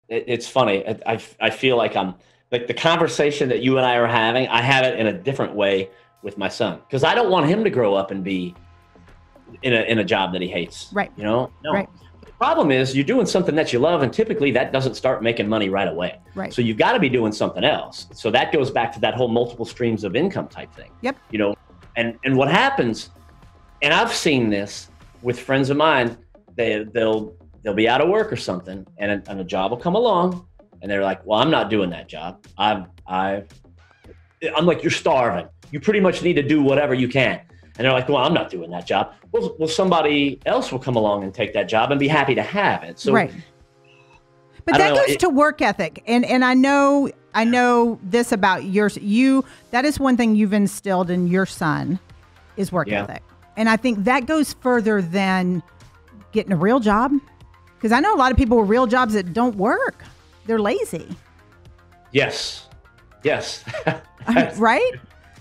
It's funny. I feel like I'm like the conversation that you and I are having. I have it in a different way with my son because I don't want him to grow up and be in a job that he hates. Right. You know, no. Right. The problem is you're doing something that you love, and typically that doesn't start making money right away. Right. So you've got to be doing something else. So that goes back to that whole multiple streams of income type thing. Yep. You know, and what happens, and I've seen this with friends of mine, they'll be out of work or something, and a job will come along, and they're like, "Well, I'm not doing that job. I'm like, you're starving. You pretty much need to do whatever you can." And they're like, "Well, I'm not doing that job." Well, somebody else will come along and take that job and be happy to have it. So, right. But that goes to work ethic, and I know this about you. That is one thing you've instilled in your son is work ethic, and I think that goes further than getting a real job. Because I know a lot of people with real jobs that don't work. They're lazy. Yes. Right?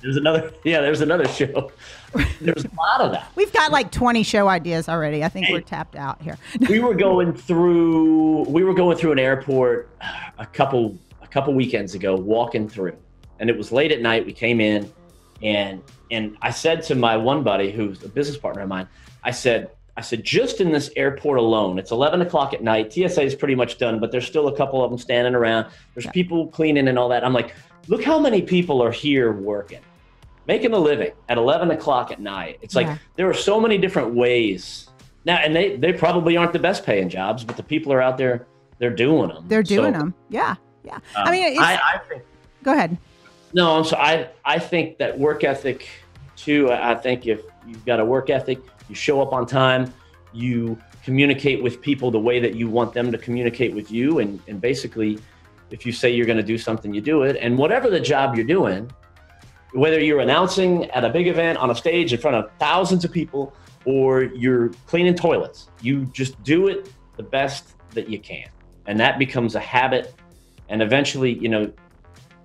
There's another show. There's a lot of that. We've got like 20 show ideas already. I think we're tapped out here. we were going through an airport a couple weekends ago, walking through, and it was late at night. We came in, and I said to my one buddy, who's a business partner of mine, I said, just in this airport alone, it's 11 o'clock at night. TSA is pretty much done, but there's still a couple of them standing around. There's people cleaning and all that. I'm like, look how many people are here working, making a living at 11 o'clock at night. It's like there are so many different ways now, and they probably aren't the best paying jobs, but the people are out there, they're doing them. They're doing them. Yeah. I mean, I think. Go ahead. No, so I think that work ethic too. I think if you've got a work ethic, you show up on time, you communicate with people the way that you want them to communicate with you. And basically, if you say you're going to do something, you do it. And whatever the job you're doing, whether you're announcing at a big event on a stage in front of thousands of people, or you're cleaning toilets, you just do it the best that you can. And that becomes a habit. And eventually,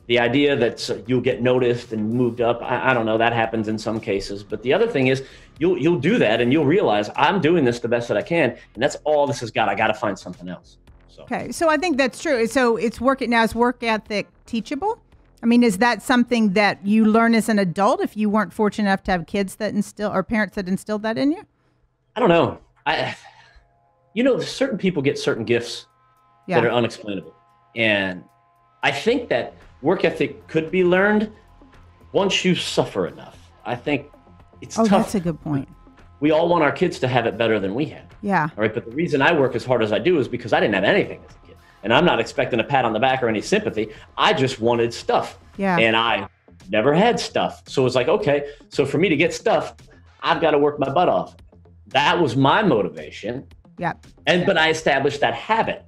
the idea that you'll get noticed and moved up, I don't know, that happens in some cases. But the other thing is you'll do that and you'll realize I'm doing this the best that I can. And that's all this has got. I got to find something else. So. Okay. So I think that's true. So it's working now. Is work ethic teachable? I mean, is that something that you learn as an adult if you weren't fortunate enough to have kids that or parents that instilled that in you? I don't know. Certain people get certain gifts that are unexplainable. And I think that work ethic could be learned once you suffer enough. I think it's tough. That's a good point. We all want our kids to have it better than we have. Yeah. All right. But the reason I work as hard as I do is because I didn't have anything as a kid. And I'm not expecting a pat on the back or any sympathy. I just wanted stuff. Yeah. And I never had stuff. So it's like, okay, so for me to get stuff, I've got to work my butt off. That was my motivation. Yeah. But I established that habit.